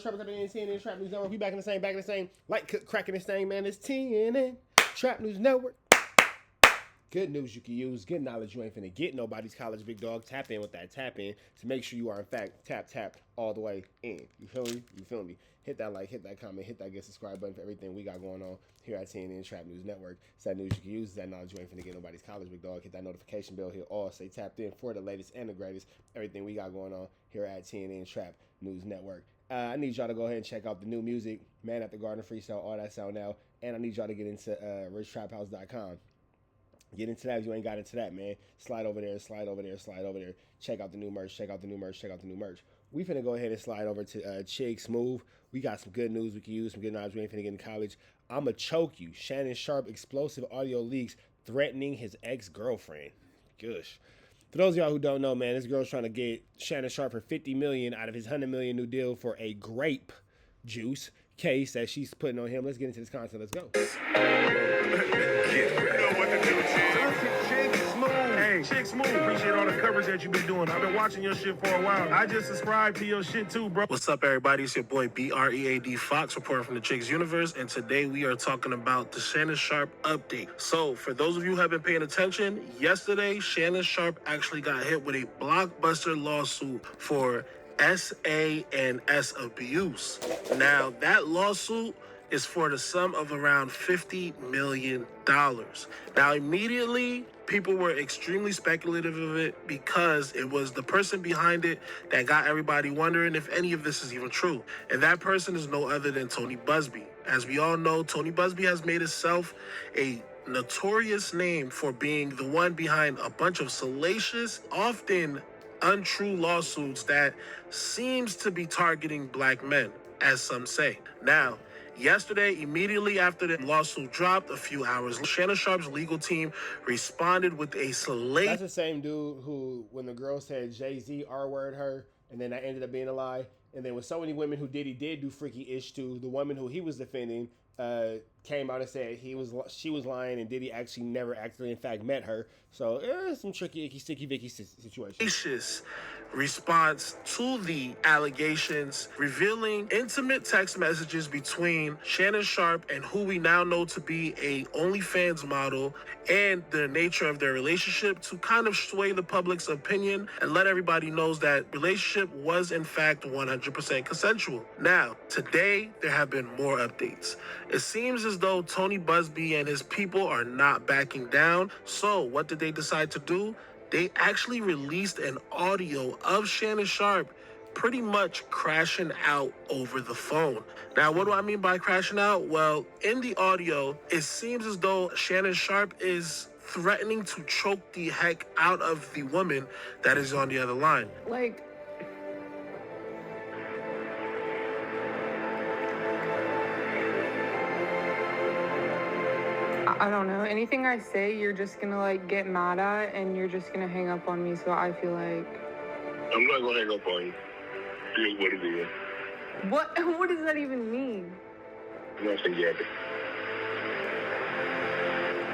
Trap News Network. We back in the same. Light cracking this thing, man. It's TNN Trap News Network. Good news you can use. Good knowledge you ain't finna get nobody's college, big dog. Tap in with that tap in to make sure you are in fact tap all the way in. You feel me? You feel me? Hit that like, hit that comment, hit that get subscribe button for everything we got going on here at TNN Trap News Network. It's that news you can use. It's that knowledge you ain't finna get nobody's college, big dog. Hit that notification bell here. All stay tapped in for the latest and the greatest. Everything we got going on here at TNN Trap News Network. I need y'all to go ahead and check out the new music, Man at the Garden Freestyle, all that's out now. And I need y'all to get into richtraphouse.com. Get into that if you ain't got into that, man. Slide over there. Check out the new merch. We finna go ahead and slide over to CH0K3. We got some good news we can use, some good knowledge we ain't finna get in college. I'ma choke you. Shannon Sharpe explosive audio leaks threatening his ex-girlfriend. Gosh. For those of y'all who don't know, man, this girl's trying to get Shannon Sharpe for $50 million out of his $100 million new deal for a grape juice case that she's putting on him. Let's get into this content. Let's go. Hey, CH0K3, appreciate all the coverage that you been doing. I've been watching your shit for a while. I just subscribed to your shit too, bro. What's up, everybody? It's your boy BREAD Fox, reporting from the Chicks Universe, and today we are talking about the Shannon Sharpe update. So, for those of you who have been paying attention, yesterday, Shannon Sharpe actually got hit with a blockbuster lawsuit for SA&S abuse. Now, that lawsuit is for the sum of around $50 million. Now, immediately, people were extremely speculative of it because it was the person behind it that got everybody wondering if any of this is even true. And that person is no other than Tony Buzbee. As we all know, Tony Buzbee has made himself a notorious name for being the one behind a bunch of salacious, often untrue lawsuits that seems to be targeting black men, as some say. Now, yesterday, immediately after the lawsuit dropped, a few hours, Shannon Sharpe's legal team responded with a salacious... That's the same dude who, when the girl said Jay-Z R-word her, and then that ended up being a lie. And then with so many women who did do freaky ish to, the woman who he was defending came out and said she was lying, and Diddy actually never actually in fact met her. So some tricky, icky, sticky, Vicky situation. Response to the allegations, revealing intimate text messages between Shannon Sharpe and who we now know to be a OnlyFans model, and the nature of their relationship to kind of sway the public's opinion and let everybody know that relationship was in fact 100% consensual. Now, today there have been more updates. It seems as though Tony Buzbee and his people are not backing down. So what did they decide to do? They actually released an audio of Shannon Sharpe pretty much crashing out over the phone. Now, what do I mean by crashing out? Well, in the audio, it seems as though Shannon Sharpe is threatening to choke the heck out of the woman that is on the other line. Like, I don't know. Anything I say, you're just gonna like get mad at, and you're just gonna hang up on me. So I feel like I'm not gonna hang up on you. Here's what it is. what? What does that even mean? Nothing yet.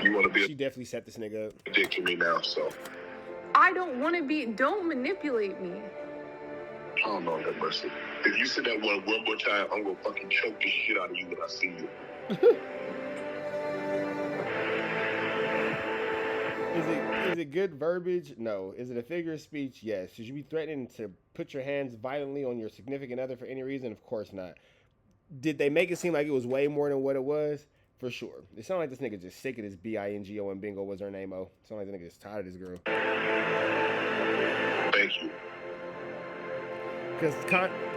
You want to be She definitely set this nigga up. a dick to me now, so I don't want to be. Don't manipulate me. I don't know that mercy. If you say that one more time, I'm gonna fucking choke the shit out of you when I see you. Is it good verbiage? No. Is it a figure of speech? Yes. Should you be threatening to put your hands violently on your significant other for any reason? Of course not. Did they make it seem like it was way more than what it was? For sure. It sounded like this nigga just sick of this B-I-N-G-O and bingo was her name-o. It sounded like the nigga just tired of this girl. Thank you. Because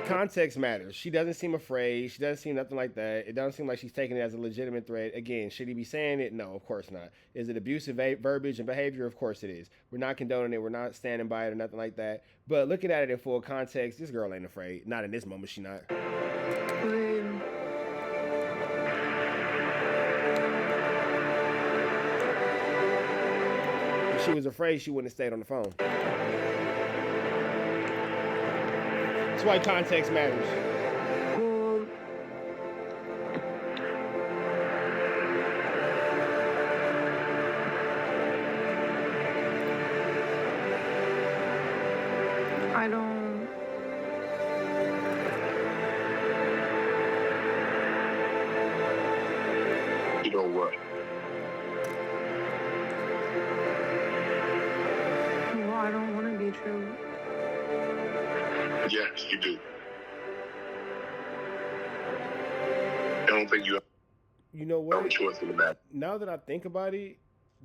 context matters. She doesn't seem afraid. She doesn't seem nothing like that. It doesn't seem like she's taking it as a legitimate threat. Again, should he be saying it? No, of course not. Is it abusive verbiage and behavior? Of course it is. We're not condoning it. We're not standing by it or nothing like that. But looking at it in full context, this girl ain't afraid. Not in this moment, she not. If she was afraid, she wouldn't have stayed on the phone. That's why context matters. Yes, you do. I don't think you have You know a what? choice in the matter. Now that I think about it,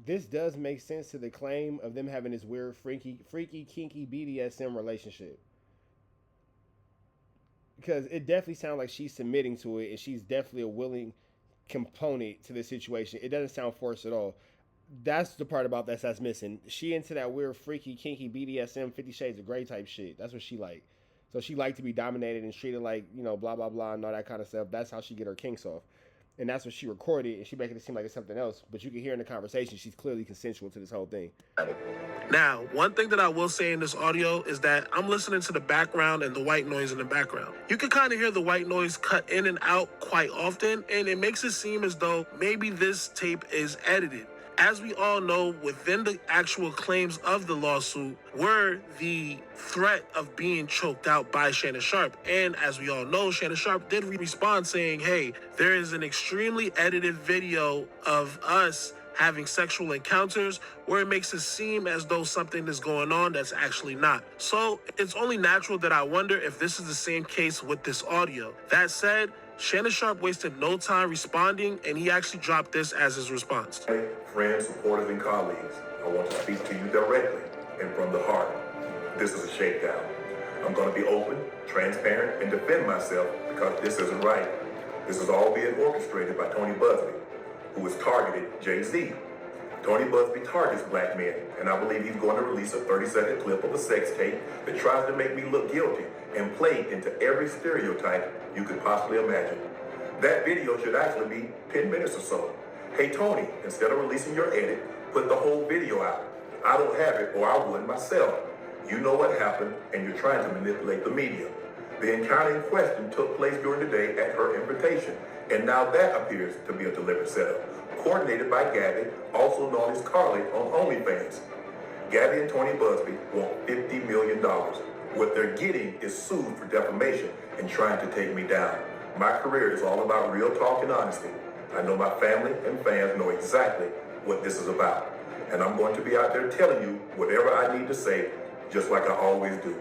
this does make sense to the claim of them having this weird, freaky, kinky BDSM relationship. Because it definitely sounds like she's submitting to it, and she's definitely a willing component to the situation. It doesn't sound forced at all. That's the part about that's missing. She into that weird, freaky, kinky BDSM, 50 Shades of Grey type shit. That's what she like. So she like to be dominated and treated like, you know, blah, blah, blah, and all that kind of stuff. That's how she get her kinks off. And that's what she recorded, and she making it seem like it's something else. But you can hear in the conversation, she's clearly consensual to this whole thing. Now, one thing that I will say in this audio is that I'm listening to the background and the white noise in the background. You can kind of hear the white noise cut in and out quite often, and it makes it seem as though maybe this tape is edited. As we all know, within the actual claims of the lawsuit were the threat of being choked out by Shannon Sharpe. And as we all know, Shannon Sharpe did respond saying, hey, there is an extremely edited video of us having sexual encounters where it makes it seem as though something is going on that's actually not. So it's only natural that I wonder if this is the same case with this audio. That said, Shannon Sharpe wasted no time responding, and he actually dropped this as his response. Friends, supporters, and colleagues, I want to speak to you directly and from the heart. This is a shakedown. I'm going to be open, transparent, and defend myself because this isn't right. This is all being orchestrated by Tony Busby, who has targeted Jay-Z. Tony Busby targets black men, and I believe he's going to release a 30-second clip of a sex tape that tries to make me look guilty and play into every stereotype you could possibly imagine. That video should actually be 10 minutes or so. Hey Tony, instead of releasing your edit, put the whole video out. I don't have it, or I wouldn't myself. You know what happened, and you're trying to manipulate the media. The encounter in question took place during the day at her invitation, and now that appears to be a deliberate setup, coordinated by Gabby, also known as Carly on OnlyFans. Gabby and Tony Busby want $50 million. What they're getting is sued for defamation and trying to take me down. My career is all about real talk and honesty. I know my family and fans know exactly what this is about. And I'm going to be out there telling you whatever I need to say, just like I always do.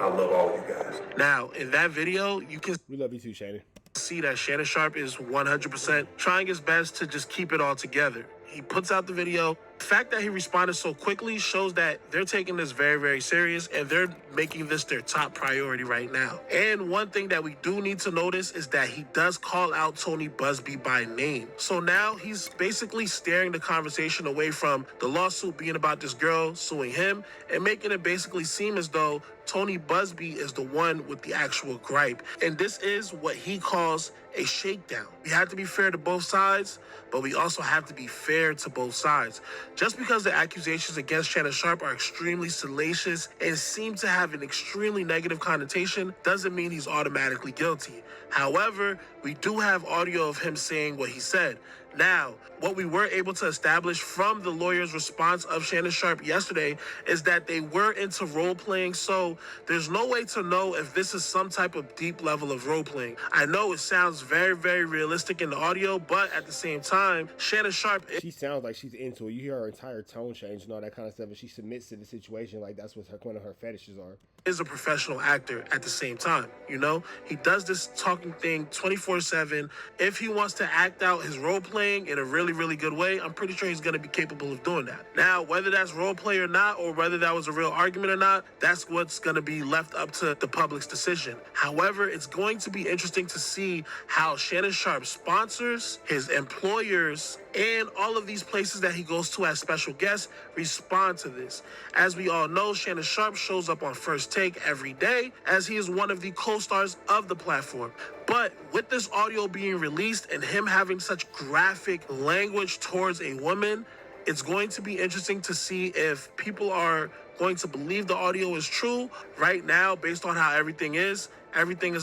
I love all of you guys. Now, in that video, you can We love you too, Shannon. see that Shannon Sharpe is 100% trying his best to just keep it all together. He puts out the video. The fact that he responded so quickly shows that they're taking this very, very serious, and they're making this their top priority right now. And one thing that we do need to notice is that he does call out Tony Busby by name. So now he's basically steering the conversation away from the lawsuit being about this girl suing him and making it basically seem as though Tony Busby is the one with the actual gripe. And this is what he calls a shakedown. We have to be fair to both sides, but we also have to be fair to both sides. Just because the accusations against Shannon Sharpe are extremely salacious and seem to have an extremely negative connotation doesn't mean he's automatically guilty. However, we do have audio of him saying what he said. Now, what we were able to establish from the lawyer's response of Shannon Sharpe yesterday is that they were into role-playing, so there's no way to know if this is some type of deep level of role-playing. I know it sounds very, very realistic in the audio, but at the same time, Shannon Sharpe... She sounds like she's into it. You hear her entire tone change and all that kind of stuff, and she submits to the situation like that's what one of her fetishes are. Is a professional actor at the same time, you know? He does this talking thing 24/7. If he wants to act out his role-playing in a really, really good way, I'm pretty sure he's going to be capable of doing that. Now, whether that's role-play or not, or whether that was a real argument or not, that's what's going to be left up to the public's decision. However, it's going to be interesting to see how Shannon Sharpe's sponsors, his employers, and all of these places that he goes to as special guests respond to this. As we all know, Shannon Sharpe shows up on First Take every day, as he is one of the co-stars of the platform. But with this audio being released and him having such graphic language towards a woman, it's going to be interesting to see if people are going to believe the audio is true. Right now, based on how everything is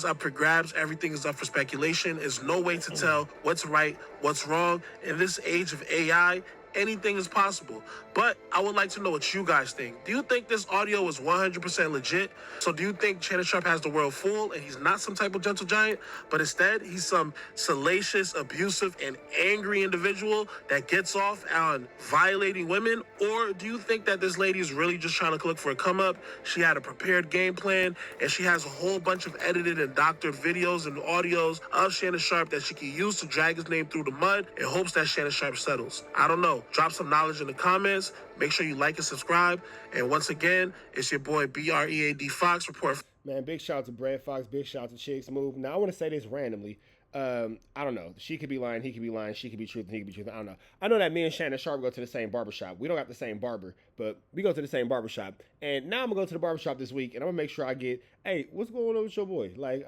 up for grabs, everything is up for speculation. There's no way to tell what's right, what's wrong. In this age of AI, anything is possible. But I would like to know what you guys think. Do you think this audio is 100% legit? So do you think Shannon Sharpe has the world fooled and he's not some type of gentle giant, but instead he's some salacious, abusive, and angry individual that gets off on violating women? Or do you think that this lady is really just trying to look for a come up? She had a prepared game plan and she has a whole bunch of edited and doctored videos and audios of Shannon Sharpe that she can use to drag his name through the mud in hopes that Shannon Sharpe settles. I don't know. Drop some knowledge in the comments. Make sure you like and subscribe. And once again, it's your boy BREAD Fox report. Man, big shout out to Brad Fox. Big shout out to Chicks Move. Now, I want to say this randomly. I don't know. She could be lying. He could be lying. She could be truth. And he could be truth. I don't know. I know that me and Shannon Sharpe go to the same barbershop. We don't got the same barber, but we go to the same barbershop. And now I'm going to go to the barbershop this week, and I'm going to make sure I get, hey, what's going on with your boy? Like,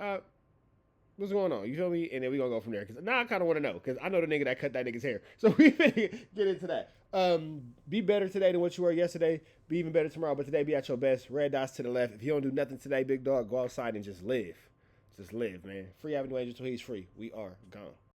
what's going on? You feel me? And then we're going to go from there. Because now I kind of want to know. Because I know the nigga that cut that nigga's hair. So we finna get into that. Be better today than what you were yesterday. Be even better tomorrow. But today, be at your best. Red dots to the left. If you don't do nothing today, big dog, go outside and just live. Just live, man. Free Avenue Angel till he's free. We are gone.